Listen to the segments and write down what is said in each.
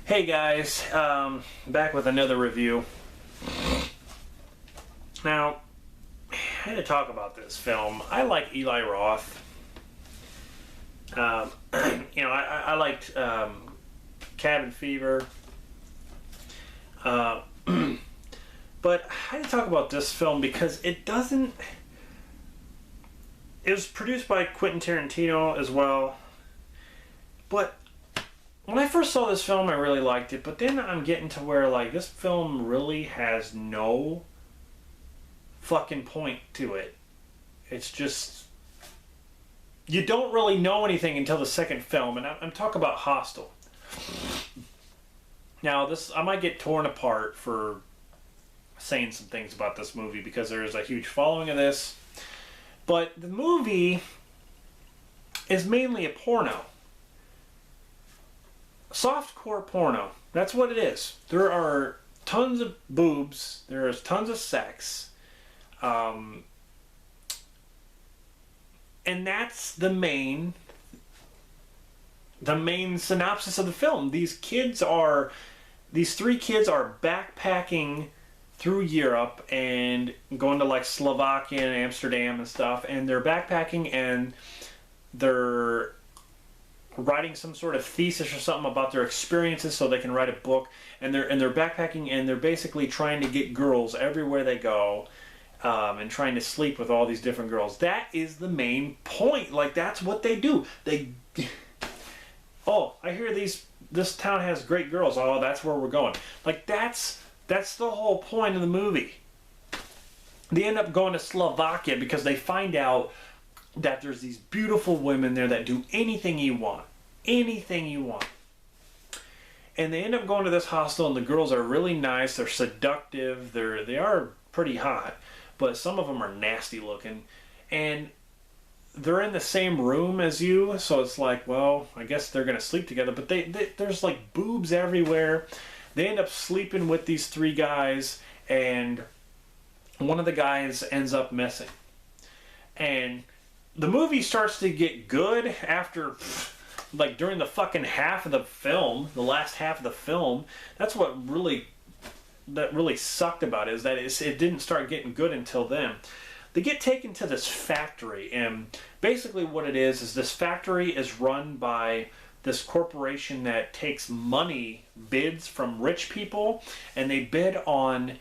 Hey guys, back with another review. Now, I had to talk about this film. I like Eli Roth. I liked Cabin Fever. But I had to talk about this film because it doesn't... It was produced by Quentin Tarantino as well. But when I first saw this film, I really liked it. But then I'm getting to where, like, this film really has no fucking point to it. It's just... You don't really know anything until the second film. And I'm talking about Hostel. Now, this I might get torn apart for saying some things about this movie because there's a huge following of this. But the movie is mainly a porno. Softcore porno. That's what it is. There are tons of boobs. There is tons of sex. And that's the main synopsis of the film. These three kids are backpacking through Europe and going to like Slovakia and Amsterdam and stuff, and they're backpacking and they're writing some sort of thesis or something about their experiences so they can write a book, and they're backpacking and they're basically trying to get girls everywhere they go, and trying to sleep with all these different girls. That is the main point. Like, that's what they do. Oh, I hear this town has great girls. Oh, that's where we're going. Like, that's the whole point of the movie. They end up going to Slovakia because they find out that there's these beautiful women there that do anything you want. Anything you want. And they end up going to this hostel, and the girls are really nice. They're seductive. They are pretty hot, but some of them are nasty looking. And they're in the same room as you, so it's like, well, I guess they're going to sleep together. But there's like boobs everywhere. They end up sleeping with these three guys, and one of the guys ends up missing. And the movie starts to get good after, like, during the fucking half of the film, the last half of the film. That's what really sucked about it, is that it didn't start getting good until then. They get taken to this factory, and basically what it is this factory is run by this corporation that takes bids from rich people, and they bid on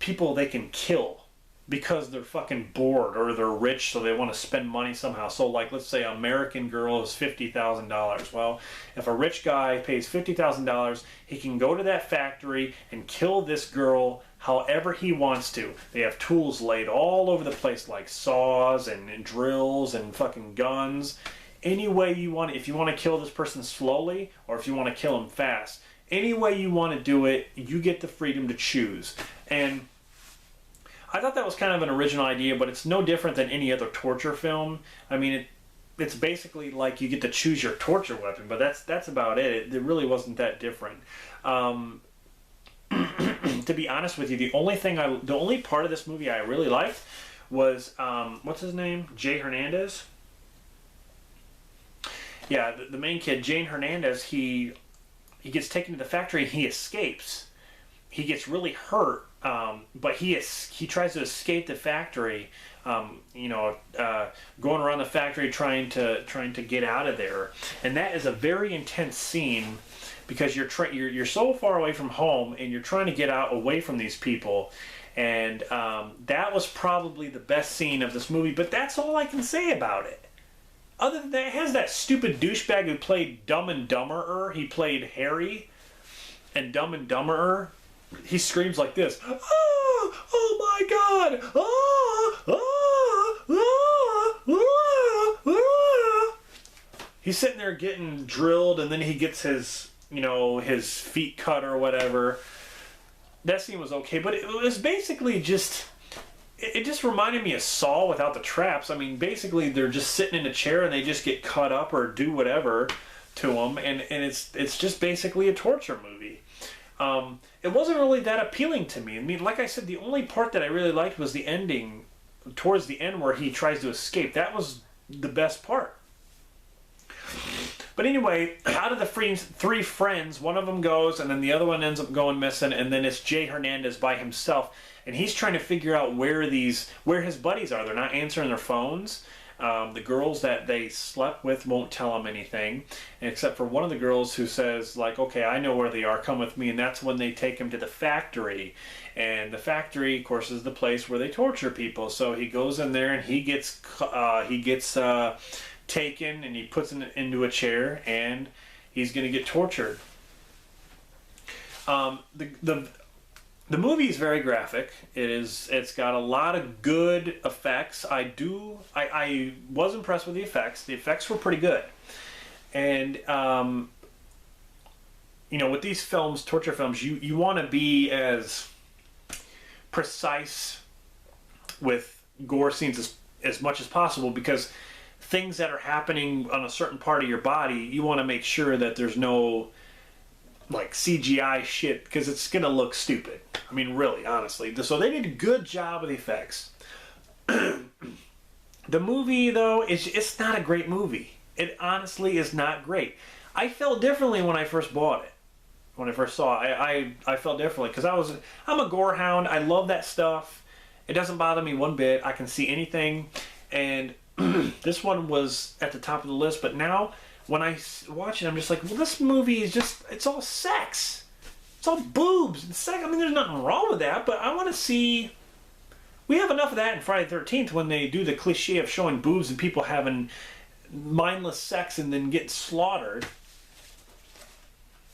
people they can kill because they're fucking bored or they're rich, so they want to spend money somehow. So, like, let's say an American girl is $50,000. Well, if a rich guy pays $50,000, he can go to that factory and kill this girl however he wants to. They have tools laid all over the place, like saws and drills and fucking guns. Any way you want, if you want to kill this person slowly or if you want to kill him fast, any way you want to do it, you get the freedom to choose. And I thought that was kind of an original idea, but it's no different than any other torture film. I mean, it's basically like you get to choose your torture weapon, but that's about it. It really wasn't that different. To be honest with you, the only part of this movie I really liked was what's his name? Jay Hernandez. Yeah, the main kid, Jane Hernandez, he gets taken to the factory and he escapes. He gets really hurt, but he tries to escape the factory. Going around the factory trying to get out of there, and that is a very intense scene because you're so far away from home and you're trying to get away from these people. And that was probably the best scene of this movie. But that's all I can say about it. Other than that, it has that stupid douchebag who played Dumb and Dumberer. He played Harry and Dumb and Dumberer. He screams like this. Oh, oh my God. Oh, oh, oh, oh, oh. He's sitting there getting drilled, and then he gets his feet cut or whatever. That scene was okay, but it was basically just... It just reminded me of Saw without the traps. I mean, basically, they're just sitting in a chair and they just get cut up or do whatever to them, and it's just basically a torture movie. It wasn't really that appealing to me. I mean, like I said, the only part that I really liked was the ending, towards the end where he tries to escape. That was the best part. But anyway, out of the three friends, one of them goes, and then the other one ends up going missing, and then it's Jay Hernandez by himself, and he's trying to figure out where his buddies are. They're not answering their phones. The girls that they slept with won't tell him anything, except for one of the girls who says, like, okay, I know where they are, come with me, and that's when they take him to the factory. And the factory, of course, is the place where they torture people. So he goes in there and he gets taken, and he puts him into a chair, and he's going to get tortured. The movie is very graphic. It's got a lot of good effects. I was impressed with the effects. The effects were pretty good. And with these films, torture films, you want to be as precise with gore scenes as much as possible, because things that are happening on a certain part of your body, you want to make sure that there's no like CGI shit, because it's gonna look stupid. I mean, really, honestly. So they did a good job with the effects. The movie, though, it's not a great movie. It honestly is not great. I felt differently when I first bought it. When I first saw it, I felt differently, because I'm a gore hound. I love that stuff. It doesn't bother me one bit. I can see anything, and this one was at the top of the list. But now, when I watch it, I'm just like, well, this movie is it's all sex. It's all boobs and sex. I mean, there's nothing wrong with that, but I want to see... We have enough of that in Friday the 13th when they do the cliche of showing boobs and people having mindless sex and then get slaughtered.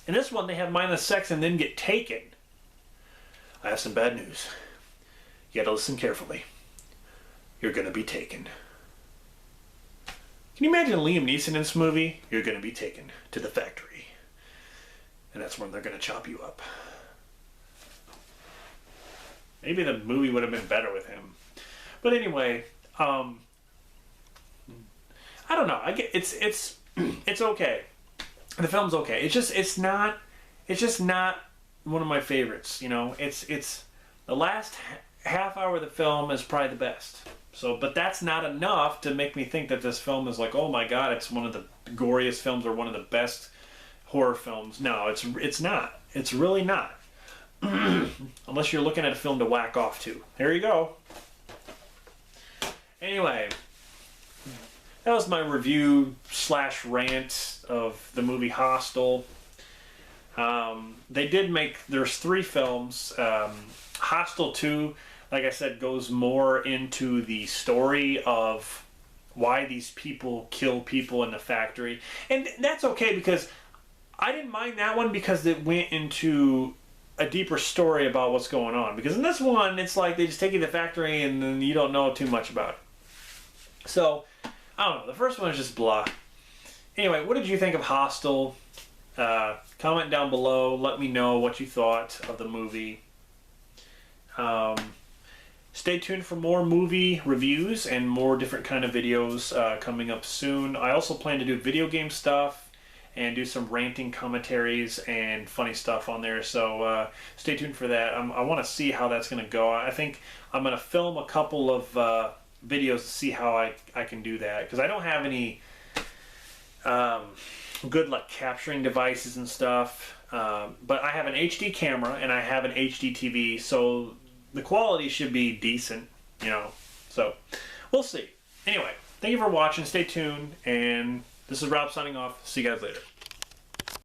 In this one, they have mindless sex and then get taken. I have some bad news. You gotta listen carefully. You're gonna be taken. Can you imagine Liam Neeson in this movie? You're going to be taken to the factory. And that's when they're going to chop you up. Maybe the movie would have been better with him. But anyway, I don't know. It's okay. The film's okay. It's just not one of my favorites. It's the last half hour of the film is probably the best. So, but that's not enough to make me think that this film is like, oh my god, it's one of the goriest films or one of the best horror films. No, it's not. It's really not. Unless you're looking at a film to whack off to. There you go. Anyway, that was my review / rant of the movie Hostel. They did there's 3 films. Hostel 2, like I said, goes more into the story of why these people kill people in the factory. And that's okay, because I didn't mind that one, because it went into a deeper story about what's going on. Because in this one, it's like they just take you to the factory and then you don't know too much about it. So, I don't know. The first one is just blah. Anyway, what did you think of Hostel? Comment down below. Let me know what you thought of the movie. Stay tuned for more movie reviews and more different kind of videos coming up soon. I also plan to do video game stuff and do some ranting commentaries and funny stuff on there, so stay tuned for that. I want to see how that's going to go. I think I'm going to film a couple of videos to see how I can do that, because I don't have any good capturing devices and stuff, but I have an HD camera and I have an HD TV, so the quality should be decent, so we'll see. Anyway, thank you for watching. Stay tuned, and this is Rob signing off. See you guys later.